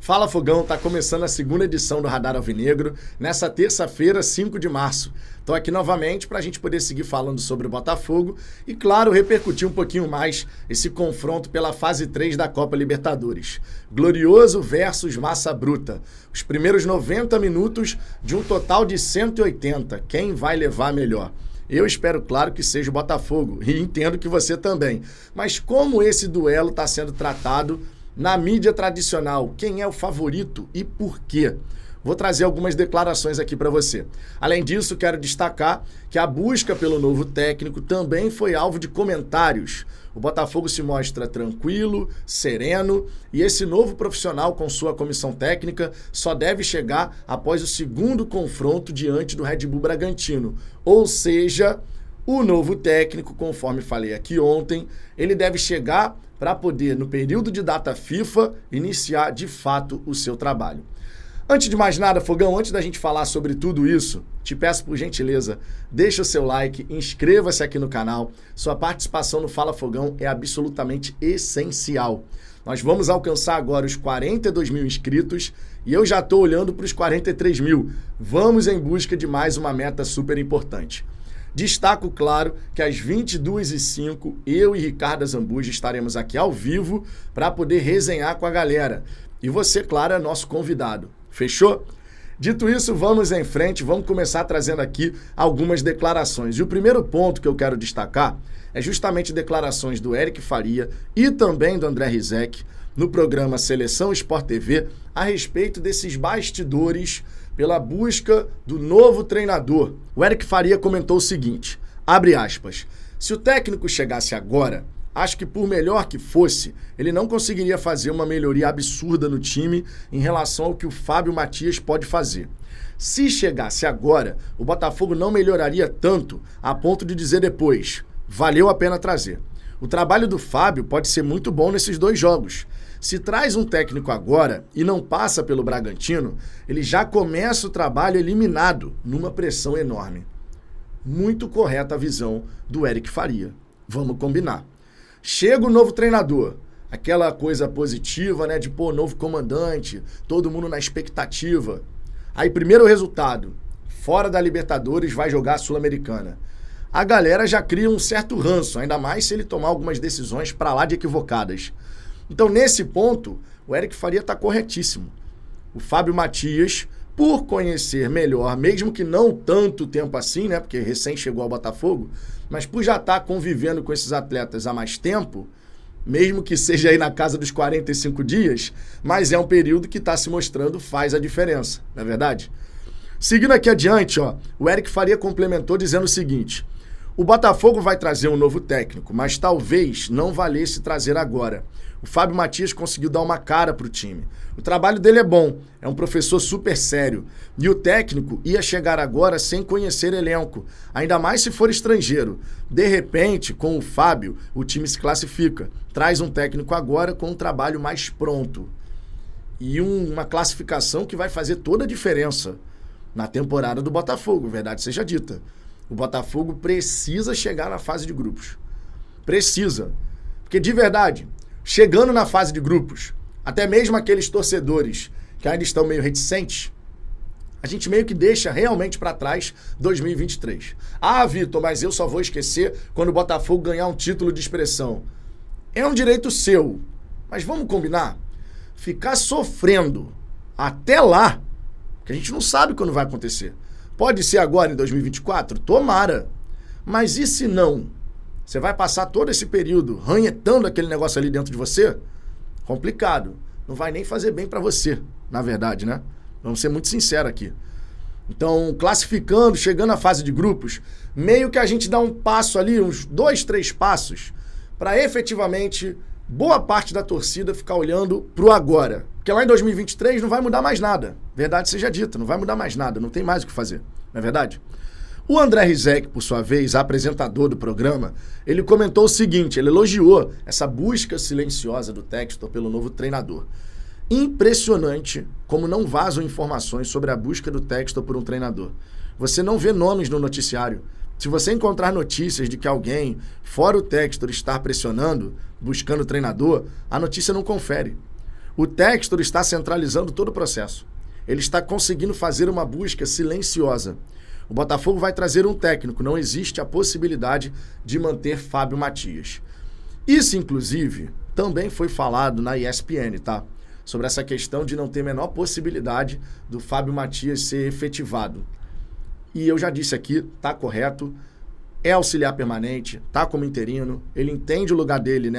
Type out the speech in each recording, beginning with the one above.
Fala Fogão, tá começando a segunda edição do Radar Alvinegro, nessa terça-feira, 5 de março. Estou aqui novamente para a gente poder seguir falando sobre o Botafogo e, claro, repercutir um pouquinho mais esse confronto pela fase 3 da Copa Libertadores. Glorioso versus Massa Bruta. Os primeiros 90 minutos de um total de 180. Quem vai levar melhor? Eu espero, claro, que seja o Botafogo e entendo que você também. Mas como esse duelo está sendo tratado na mídia tradicional? Quem é o favorito e por quê? Vou trazer algumas declarações aqui para você. Além disso, quero destacar que a busca pelo novo técnico também foi alvo de comentários. O Botafogo se mostra tranquilo, sereno e esse novo profissional com sua comissão técnica só deve chegar após o segundo confronto diante do Red Bull Bragantino. Ou seja, o novo técnico, conforme falei aqui ontem, ele deve chegar para poder, no período de data FIFA, iniciar de fato o seu trabalho. Antes de mais nada, Fogão, antes da gente falar sobre tudo isso, te peço por gentileza, deixa o seu like, inscreva-se aqui no canal. Sua participação no Fala Fogão é absolutamente essencial. Nós vamos alcançar agora os 42 mil inscritos e eu já estou olhando para os 43 mil. Vamos em busca de mais uma meta super importante. Destaco, claro, que às 22h05, eu e Ricardo Zambuja estaremos aqui ao vivo para poder resenhar com a galera. E você, claro, é nosso convidado. Fechou? Dito isso, vamos em frente, vamos começar trazendo aqui algumas declarações. E o primeiro ponto que eu quero destacar é justamente declarações do Eric Faria e também do André Rizek no programa Seleção Sport TV a respeito desses bastidores pela busca do novo treinador. O Eric Faria comentou o seguinte, abre aspas, se o técnico chegasse agora, acho que por melhor que fosse, ele não conseguiria fazer uma melhoria absurda no time em relação ao que o Fábio Matias pode fazer. Se chegasse agora, o Botafogo não melhoraria tanto a ponto de dizer depois, valeu a pena trazer. O trabalho do Fábio pode ser muito bom nesses dois jogos. Se traz um técnico agora e não passa pelo Bragantino, ele já começa o trabalho eliminado numa pressão enorme. Muito correta a visão do Eric Faria. Vamos combinar. Chega o novo treinador, aquela coisa positiva, né, de novo comandante, todo mundo na expectativa. Aí primeiro resultado, fora da Libertadores vai jogar a Sul-Americana. A galera já cria um certo ranço, ainda mais se ele tomar algumas decisões para lá de equivocadas. Então, nesse ponto, o Eric Faria está corretíssimo. O Fábio Matias, por conhecer melhor, mesmo que não tanto tempo assim, né, porque recém chegou ao Botafogo, mas por já estar convivendo com esses atletas há mais tempo, mesmo que seja aí na casa dos 45 dias, mas é um período que está se mostrando faz a diferença, não é verdade? Seguindo aqui adiante, o Eric Faria complementou dizendo o seguinte, o Botafogo vai trazer um novo técnico, mas talvez não valesse trazer agora. O Fábio Matias conseguiu dar uma cara para o time. O trabalho dele é bom, é um professor super sério. E o técnico ia chegar agora sem conhecer elenco, ainda mais se for estrangeiro. De repente, com o Fábio, o time se classifica. Traz um técnico agora com um trabalho mais pronto. E uma classificação que vai fazer toda a diferença na temporada do Botafogo, verdade seja dita. O Botafogo precisa chegar na fase de grupos. Precisa. Porque de verdade, chegando na fase de grupos, até mesmo aqueles torcedores que ainda estão meio reticentes, a gente meio que deixa realmente para trás 2023. Ah, Vitor, mas eu só vou esquecer quando o Botafogo ganhar um título de expressão. É um direito seu. Mas vamos combinar? Ficar sofrendo até lá, que a gente não sabe quando vai acontecer. Pode ser agora em 2024? Tomara. Mas e se não? Você vai passar todo esse período ranhetando aquele negócio ali dentro de você? Complicado. Não vai nem fazer bem para você, na verdade, né? Vamos ser muito sinceros aqui. Então, classificando, chegando à fase de grupos, meio que a gente dá um passo ali, uns 2, 3 passos, para efetivamente boa parte da torcida ficar olhando pro agora. Porque lá em 2023 não vai mudar mais nada. Verdade seja dita, não vai mudar mais nada, não tem mais o que fazer. Não é verdade? O André Rizek, por sua vez, apresentador do programa, ele comentou o seguinte, ele elogiou essa busca silenciosa do Textor pelo novo treinador. Impressionante como não vazam informações sobre a busca do Textor por um treinador. Você não vê nomes no noticiário. Se você encontrar notícias de que alguém, fora o Textor, está pressionando, buscando treinador, a notícia não confere. O Textor está centralizando todo o processo. Ele está conseguindo fazer uma busca silenciosa. O Botafogo vai trazer um técnico, não existe a possibilidade de manter Fábio Matias. Isso, inclusive, também foi falado na ESPN, tá? Sobre essa questão de não ter a menor possibilidade do Fábio Matias ser efetivado. E eu já disse aqui, tá correto, é auxiliar permanente, tá como interino, ele entende o lugar dele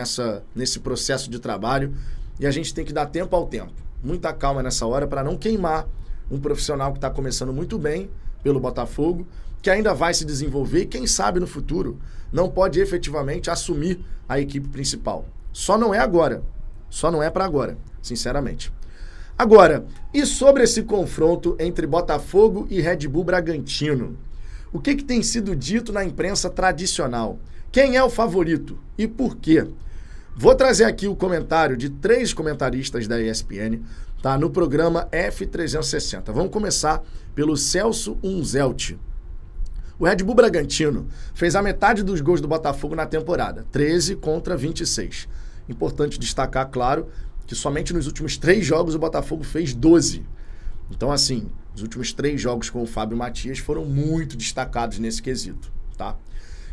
nesse processo de trabalho e a gente tem que dar tempo ao tempo. Muita calma nessa hora para não queimar um profissional que está começando muito bem pelo Botafogo, que ainda vai se desenvolver e quem sabe no futuro não pode efetivamente assumir a equipe principal. Só não é agora, só não é para agora, sinceramente. Agora, e sobre esse confronto entre Botafogo e Red Bull Bragantino? O que tem sido dito na imprensa tradicional? Quem é o favorito e por quê? Vou trazer aqui o comentário de 3 comentaristas da ESPN, tá, no programa F360. Vamos começar pelo Celso Unzelt. O Red Bull Bragantino fez a metade dos gols do Botafogo na temporada, 13 contra 26. Importante destacar, claro, que somente nos últimos 3 jogos o Botafogo fez 12. Então, assim, os últimos 3 jogos com o Fábio Matias foram muito destacados nesse quesito, tá?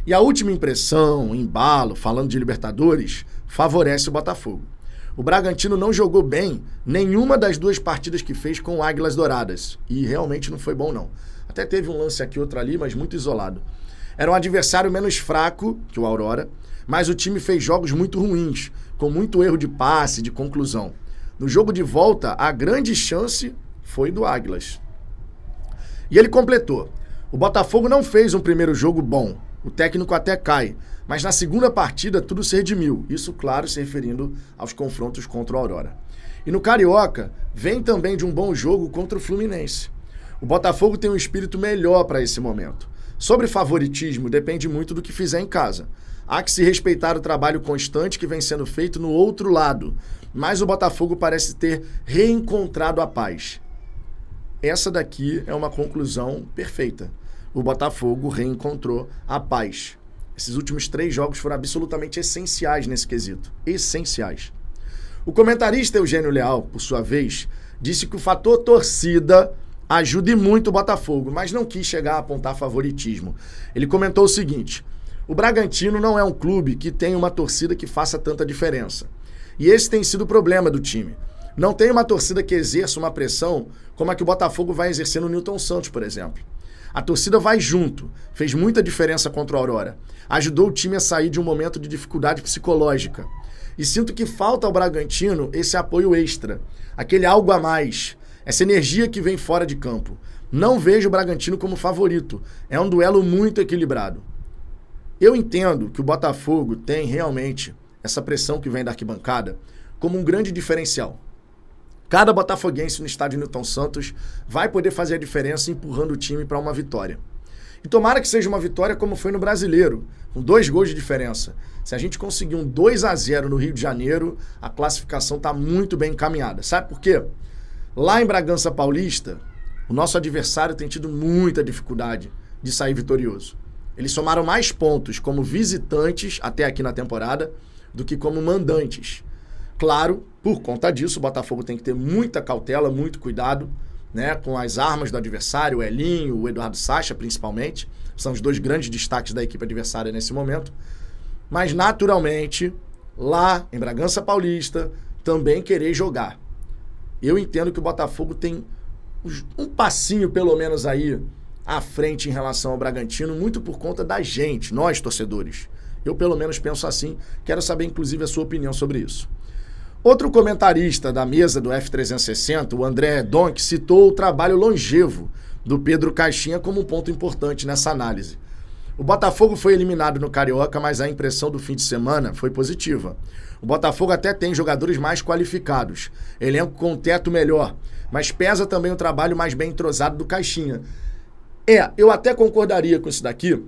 E a última impressão, embalo, falando de Libertadores, favorece o Botafogo. O Bragantino não jogou bem nenhuma das 2 partidas que fez com o Águilas Douradas. E realmente não foi bom, não. Até teve um lance aqui, outro ali, mas muito isolado. Era um adversário menos fraco que o Aurora, mas o time fez jogos muito ruins, com muito erro de passe, de conclusão. No jogo de volta, a grande chance foi do Águilas. E ele completou. O Botafogo não fez um primeiro jogo bom. O técnico até cai. Mas na segunda partida tudo se redimiu. Isso, claro, se referindo aos confrontos contra o Aurora. E no Carioca, vem também de um bom jogo contra o Fluminense. O Botafogo tem um espírito melhor para esse momento. Sobre favoritismo, depende muito do que fizer em casa. Há que se respeitar o trabalho constante que vem sendo feito no outro lado. Mas o Botafogo parece ter reencontrado a paz. Essa daqui é uma conclusão perfeita. O Botafogo reencontrou a paz. Esses últimos 3 jogos foram absolutamente essenciais nesse quesito. Essenciais. O comentarista Eugênio Leal, por sua vez, disse que o fator torcida ajuda muito o Botafogo, mas não quis chegar a apontar favoritismo. Ele comentou o seguinte: o Bragantino não é um clube que tem uma torcida que faça tanta diferença. E esse tem sido o problema do time. Não tem uma torcida que exerça uma pressão como a que o Botafogo vai exercer no Newton Santos, por exemplo. A torcida vai junto, fez muita diferença contra o Aurora. Ajudou o time a sair de um momento de dificuldade psicológica. E sinto que falta ao Bragantino esse apoio extra, aquele algo a mais, essa energia que vem fora de campo. Não vejo o Bragantino como favorito. É um duelo muito equilibrado. Eu entendo que o Botafogo tem realmente essa pressão que vem da arquibancada como um grande diferencial. Cada botafoguense no estádio Newton Santos vai poder fazer a diferença empurrando o time para uma vitória. E tomara que seja uma vitória como foi no Brasileiro, com 2 gols de diferença. Se a gente conseguir um 2-0 no Rio de Janeiro, a classificação está muito bem encaminhada. Sabe por quê? Lá em Bragança Paulista, o nosso adversário tem tido muita dificuldade de sair vitorioso. Eles somaram mais pontos como visitantes até aqui na temporada do que como mandantes. Claro, por conta disso, o Botafogo tem que ter muita cautela, muito cuidado, né, com as armas do adversário, o Elinho, o Eduardo Sacha, principalmente. São os 2 grandes destaques da equipe adversária nesse momento. Mas, naturalmente, lá em Bragança Paulista, também querer jogar. Eu entendo que o Botafogo tem um passinho, pelo menos, aí à frente em relação ao Bragantino, muito por conta da gente, nós, torcedores. Eu, pelo menos, penso assim. Quero saber, inclusive, a sua opinião sobre isso. Outro comentarista da mesa do F360, o André Donk, citou o trabalho longevo do Pedro Caixinha como um ponto importante nessa análise. O Botafogo foi eliminado no Carioca, mas a impressão do fim de semana foi positiva. O Botafogo até tem jogadores mais qualificados, elenco com teto melhor, mas pesa também o trabalho mais bem entrosado do Caixinha. Eu até concordaria com isso daqui,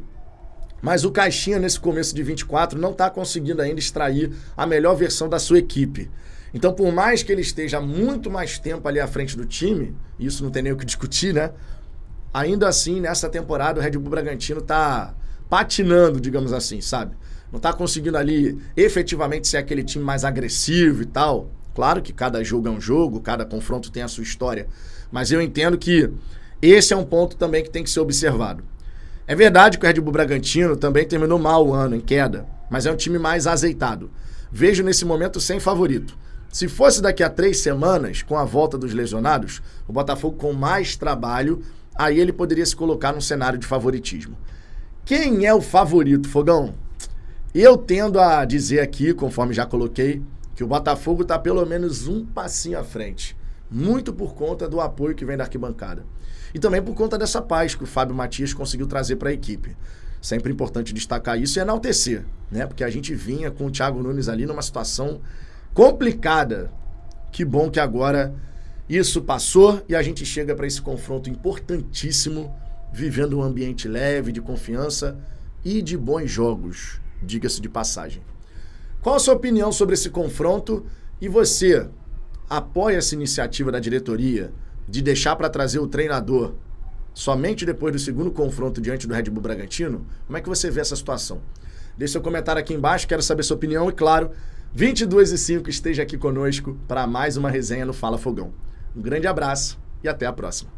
mas o Caixinha, nesse começo de 24, não está conseguindo ainda extrair a melhor versão da sua equipe. Então, por mais que ele esteja muito mais tempo ali à frente do time, isso não tem nem o que discutir, né? Ainda assim, nessa temporada, o Red Bull Bragantino está patinando, digamos assim, sabe? Não está conseguindo ali efetivamente ser aquele time mais agressivo e tal, Claro que cada jogo é um jogo, cada confronto tem a sua história, mas eu entendo que esse é um ponto também que tem que ser observado. É verdade que o Red Bull Bragantino também terminou mal o ano, em queda, mas é um time mais azeitado. Vejo nesse momento sem favorito. Se fosse daqui a 3 semanas, com a volta dos lesionados, o Botafogo com mais trabalho, aí ele poderia se colocar num cenário de favoritismo. Quem é o favorito, Fogão? Eu tendo a dizer aqui, conforme já coloquei, que o Botafogo está pelo menos um passinho à frente. Muito por conta do apoio que vem da arquibancada. E também por conta dessa paz que o Fábio Matias conseguiu trazer para a equipe. Sempre importante destacar isso e enaltecer, né? Porque a gente vinha com o Thiago Nunes ali numa situação complicada. Que bom que agora isso passou e a gente chega para esse confronto importantíssimo, vivendo um ambiente leve, de confiança e de bons jogos, diga-se de passagem. Qual a sua opinião sobre esse confronto? E você apoia essa iniciativa da diretoria de deixar para trazer o treinador somente depois do segundo confronto diante do Red Bull Bragantino? Como é que você vê essa situação? Deixe seu comentário aqui embaixo, quero saber sua opinião e, claro, 22h05 esteja aqui conosco para mais uma resenha no Fala Fogão. Um grande abraço e até a próxima.